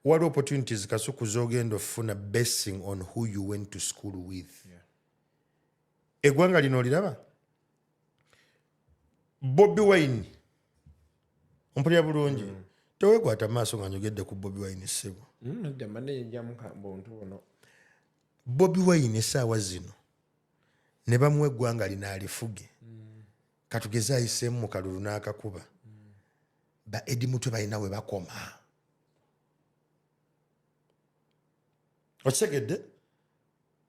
what opportunities kasuku zogenda ofuna basing on who you went to school with. Eggwanga lino oliraba? Bobi Wine ompulira bulungi teweekwata maaso nga njogedde ku Bobi Wine ssebo. Bobi Wine essaawa zino ne bamuwa eggwanga lino alifuge katugeze ayiseemu mu kalulu n'akakuba ba Edi Mutwe balina we bakoma. Okitegedde?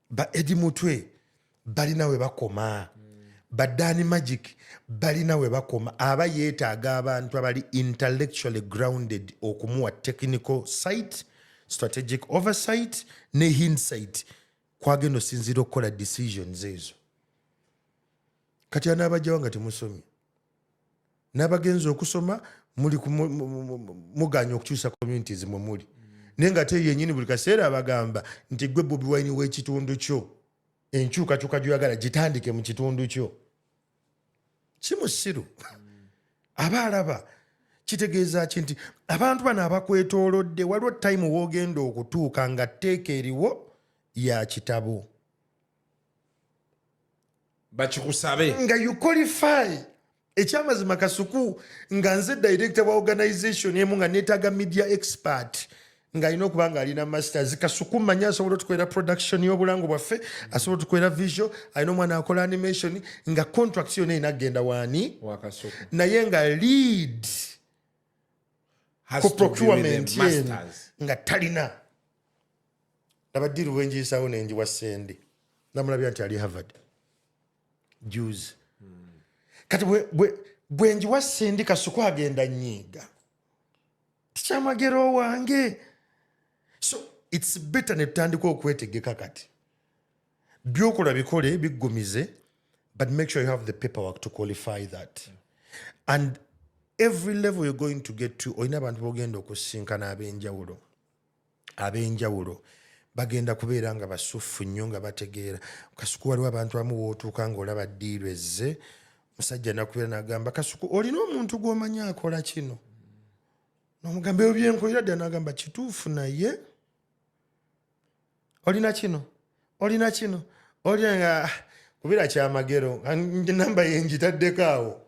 Ba Edi Mutwe balina we bakoma. Ba Dani Magic balina we bakoma. Aba yeetaaga abantu abali intellectually grounded okumuwa technical sight, strategic oversight ne hindsight kwagenda osinziira okukola decisions ezo. Kati anabajjawo nga temusomye n'abagenza okusoma muli muganya okukyusa communities mwe muli naye nga te yennyini buli kaseera abagamba nti gwe Bobi Wine w'ekitundu kyo enkyukakyuka gy'oyagala gitandike mu kitundu kyo. Si musiru aba alaba kitegeeza ki nti abantu bano abakwetoolodde waliwo time w'ogenda okutuuka nga tteeka eriwo ya kitabo bakikusabe nga you qualify. Ekyamazima kasuku nga nze director wa organization emu nga neetaaga media expert nga alina okuba nga alina masters. Kasuku manya asobola otukolera production y'obulango bwaffe, asobola otukolera visual, alina omwana akola animation nga contract yonna inagenda waani naye nga lead ku procurement nga talina. Nabaddiru wenjiyisawo nenjiwa Sente namulabya nti ali Harvard Jews. Kati bwenjiwa Sente Kasuku agenda nyiiga Kyamagero wange. So it's better ne tutandika okwetegeka kati byokola bikole biggumize, but make sure you have the paperwork to qualify that. And every level you're going to get to olina abantu bogenda okusinkana ab'enjawulo bagenda kubeera nga basufu nnyo nga bategeera. Kasuku waliwo abantu abamu wootuuka ng'olaba ddiiru ezze musajja nakubeera n'agamba Kasuku olina omuntu gw'omanyi akola kino n'omugamba ebyo byenkolera ddala n'agamba kituufu naye olina kino olina kubeera Kyamagero namba yenjitaddeko awo.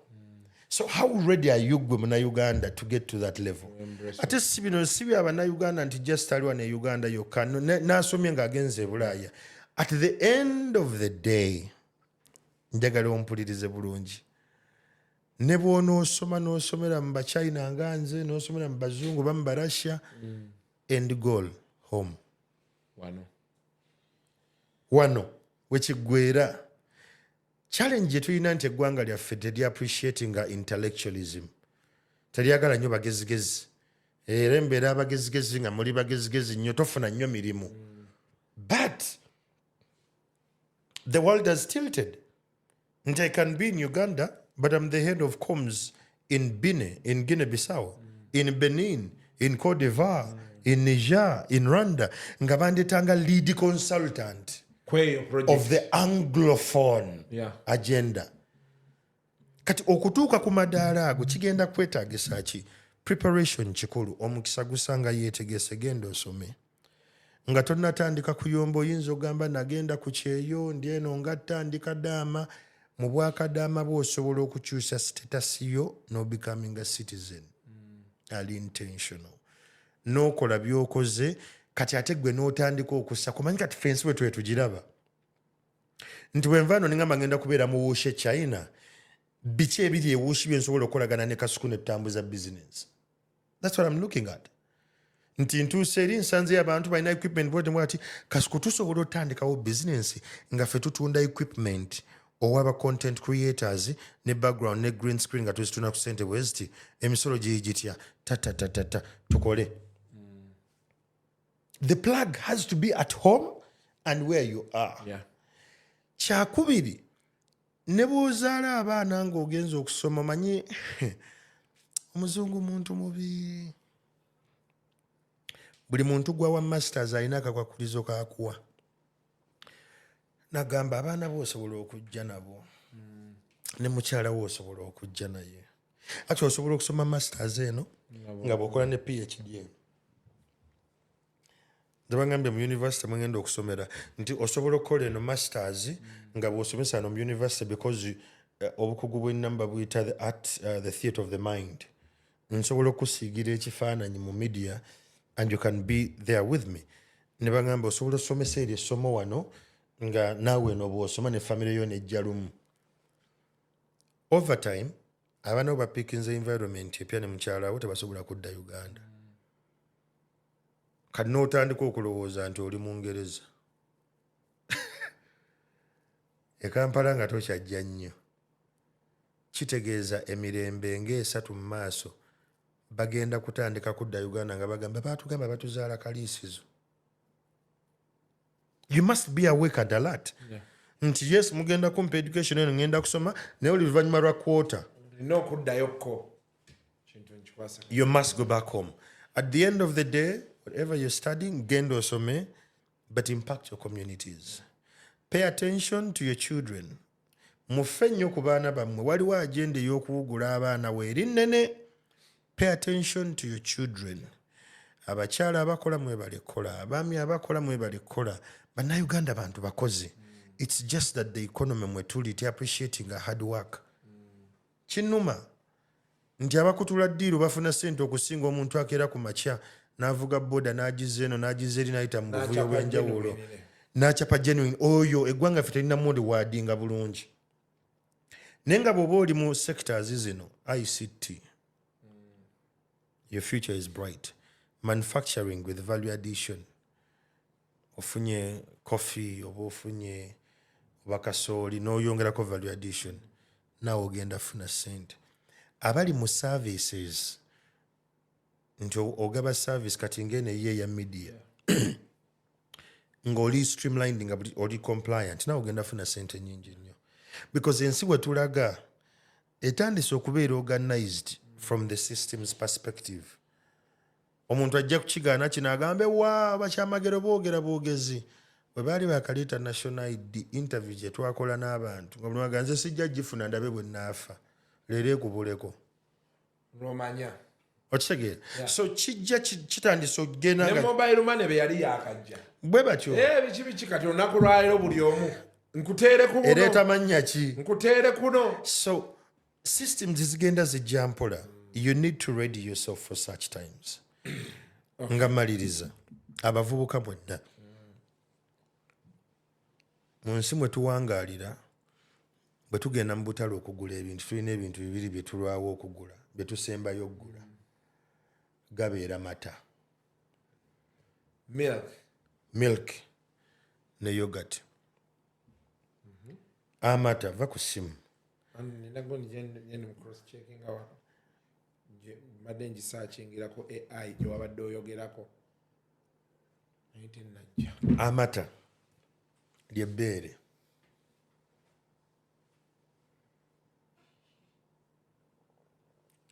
So how ready are you gwe Uganda to get to that level? Ate si bino si bya Uganda nti just aliwa ne Uganda yokka n'asomye ng'agenze Bulaaya. At the end of the day njagala ompulirize bulungi ne bw'onoosoma n'osomera mu Bachina nga nze n'osomera mu Bazungu ba mu Barussia end goal home wano wekiggwera. Challenge tulina nti eggwanga lyaffe teri appreciating intellectualism. Teryagala nnyo bagezigezi. Era embeera abagezigezi nga muli bagezigezi nnyo tofuna nnyo mirimu. But the world has tilted. And I can be in Uganda, but I'm the head of comms in Guinea-Bissau, in Benin, in Cote d'Ivoire, in Niger, in Rwanda. Nga bandetanga lead consultant of the Anglophone agenda. Kati okutuuka ku madaala ago kigenda kwetaagisa ki? Preparation kikulu. Omukisa gusanga yeetegese genda osome. Nga tonnatandika kuyomba oyinza ogamba nagenda ku kyeyo ndi eno ngatta ndi kadaama. Mu bwakadaama bw'osobola okukyusa status yo no becoming a citizen. Ali intentional. N'okola by'okoze kati ate gwe n'otandika okussa kumanyi kati fensi bwe twetugiraba nti bwenvaano ningamba ngenda kubeera mu wuushe China biki ebiri ewuushi bye nsobola okukolagana ne Kasuku ne tutambuza business. That's what I'm looking at. Nti ntuuse eri nsanze abantu balina equipment bwete mwati Kasuku tusobola otandikawo business nga ffe tutunda equipment owaba content creators ne background ne green screen nga tuzituna ku Sente bweziti emisolo gitya tata tukole. The plug has to be at home and where you are. Kyakubiri ne bw'ozaala abaana ng'ogenza okusoma manyi omuzungu muntu mubi. Buli muntu gwa wa masters alina akakwakulizo k'akuwa. Nagamba abaana bo osobola okujja nabo ne mukyala wo osobola okujja naye. Ate osobola okusoma masters eno nga bw'okola ne PhD eno. Zabangambye mu university mwengenda okusomera nti osobola okukola eno masters nga bw'osomesa no mu university because obukugu bw'ennamba buyita the theatre of the mind. Nsobola okusiigira ekifaananyi mu media and you can be there with me. Ne bagamba osobola osomesa eri essomo wano nga naawe eno bw'osoma ne famire yo nejja lumu. Over time abaana bo bapiikinze environment epya ne mukyala wo tebasobola kudda Uganda. Kati n'otandika okulowooza nti oli Mungereza. E Kampala nga tokyajja nnyo. Kitegeeza emirembe ng'esatu mu maaso bagenda kutandika kudda Uganda nga bagamba baatugamba batuzaala kaliisizo. You must be awake and alert. Yeah. Nti yes mugenda kumpa education eno ngenda kusoma naye oli luvannyuma lwa quarter. You must go back home. At the end of the day, whatever you're studying, genda osome, but impact your communities. Pay attention to your children. Mufe nnyo ku baana bammwe. Waliwo agenda ey'okuwugula abaana weeri nnene. Pay attention to your children. Abakyala abakola mwebale kukola, abaami abakola mwebale kukola. Bannayuganda bantu bakozi. It's just that the economy mwe tuli ti appreciating a hard work. Kinnuma nti abakutula ddiiru bafuna ssente okusinga omuntu akeera ku makya n'avuga boda n'agiza eno n'agiza eri n'ayita mu buvuyo bw'enjawulo n'akyapa genuine oyo eggwanga ffe terina modi waadinga bulungi. Naye nga bw'oba oli mu sectors zino ICT, your future is bright. Manufacturing with value addition. Ofunye coffee oba ofunye bakasooli n'oyongerako value addition. Naawe ogenda funa ssente. Abali mu services nti ogaba service kati ng'eno ye ya media ng'oli streamlined nga oli compliant naawe ogenda funa ssente nnyingi nnyo because ensi we tulaga etandise okubeera organized from the system's perspective. Omuntu ajja kukigaana kino agambe wa Kyamagero boogera boogezi bwe baali bakaleeta national ID interview gye twakola n'abantu nga buli waganze sijja gifuna ndabe bwe naafa leero ekubuleko Romanya. Okitegeera. So kijja kitandise okugenda nga mobile money be yali yakajja bwe batyo biki kati olunaku lwaliro buli omu nkuteere ku ereeta mannya ki nkuteere kuno. So systems zigenda zijja mpola. You need to ready yourself for such times. Nga maliriza abavubuka bonna mu nsi mwe tuwangaalira bwe tugenda mu butale okugula ebintu tulina ebintu bibiri bye tulwawo okugula bye tusembayo okugula gabeera mata milk ne yogurt. Amata va ku ssimu madde ngisakingirako AI gye wabadde oyogerako naye tennajja. Amata lyebbeere.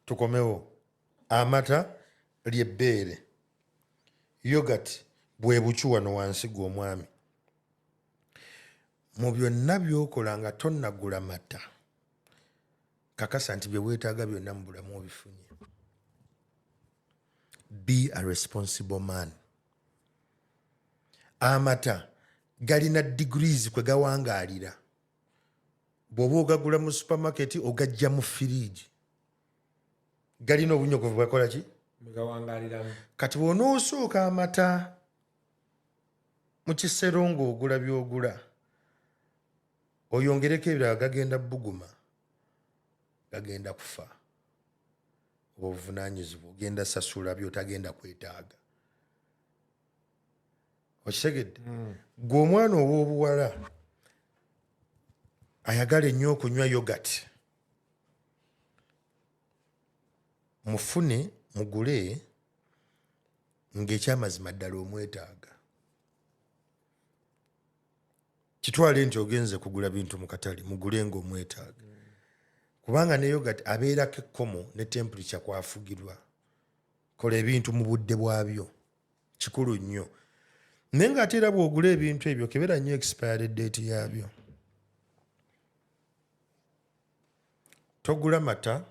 Tukomewo. Amata lyebbeere. Yogurt bwe bucu wano wansi gw'omwami. Mu byonna by'okola nga tonnagula mata kakasa nti bye weetaaga byonna mu bulamu obifunye. Be a responsible man. Amata galina degrees kwe gawangaalira. Bw'oba ogagula mu supermarket ogajja mu fridge. Galina obunyogovu bwakola ki? Gawangaaliramu. Kati bw'onoosooka amata mu kisero ng'ogula by'ogula oyongereko ebirala gagenda buguma gagenda kufa. Obuvunaanyizibwa ogenda sasula by'otagenda kwetaaga. Okitegedde? Gwe omwana ow'obuwala ayagala ennyo okunywa yogurt mufune mugule ng'ekyamazima ddala omwetaaga. Kitwale nti ogenze kugula bintu mu katale mugule ng'omwetaaga. Kubanga ne yogurt abeerako ekkomo ne temperature kwafugirwa. Kola ebintu mu budde bwabyo. Kikulu nnyo. Naye ng'ate era bw'ogula ebintu ebyo kebera nnyo expiry date yaabyo. Togula mata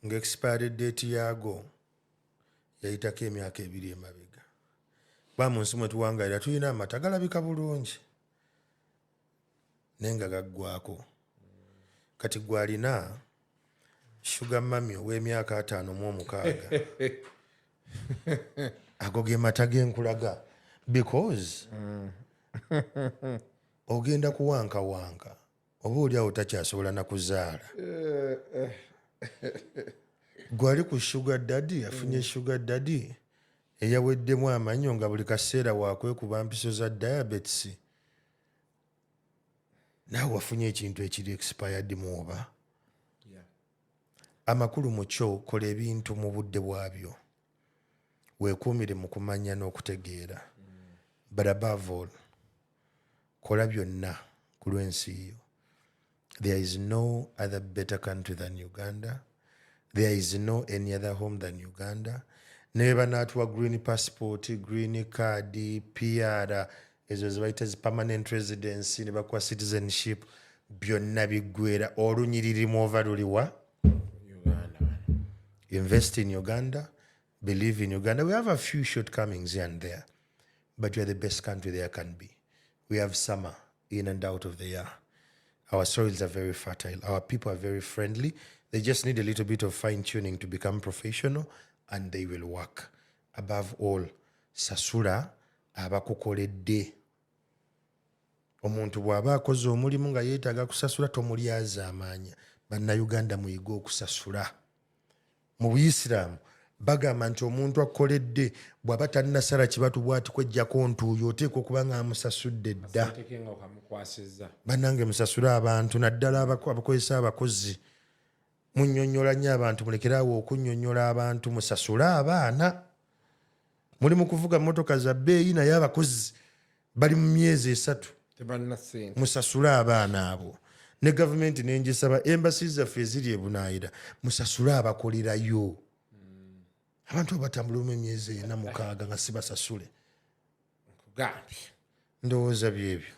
ng'expiry date yaago yayitako emyaka 2 emabega. ba mu nsi mwe tuwangalira tulina amata galabika bulungi naye nga gaggwako kati gwalina shuga mami ow'emyaka 56 ago ge mata genkulaga because ogenda kuwankawanka oba oliawo takyasobola nakuzaala gwali ku sugar daddy afunye sugar daddy eyaweddemu amannyo nga buli kaseera wakwekuba mpiso za diabetes naawe wafunye ekintu ekiri expired muoba amakulu mu kyo kola ebintu mu budde bwabyo weekuumire mu kumanya n'okutegeera but above all kola byonna ku lw'ensi yo. There is no other better country than Uganda. There is no any other home than Uganda. Neba natuwa green passport, green card, PR, ezo zibayita permanent residency, neba kwa citizenship, byonna biggwera olunyiririmu ova luliwa Uganda. Invest in Uganda, believe in Uganda. We have a few shortcomings here and there, but we are the best country there can be. We have summer in and out of the year. Our soils are very fertile. Our people are very friendly. They just need a little bit of fine-tuning to become professional, and they will work. Above all, sasula abakukoledde. Omuntu bw'aba akoze omulimu nga yeetaaga kusasula tomulyaza amaanya. Bannayuganda muyiga okusasula. Mu Buyisiraamu bagamba nti omuntu akoledde bw'aba tannasala kibatu bw'ati kwejjako ntuuyo oteekwa okuba nga amusasudde dda. Bannange musasule abantu naddala abakozesa abakozi. Munnyonnyola nnyo abantu, mulekeraawo okunnyonnyola abantu, musasule abaana. Muli mu kuvuga mmotoka za bbeeyi naye abakozi bali mu myezi 3. Musasule abaana abo. Ne gavumenti n'engisaba embassy zaffe eziri e Bunaayira musasule abakolerayo. Abantu abatambula mu emyezi 46 nga sibasasule. Ndowooza byebyo.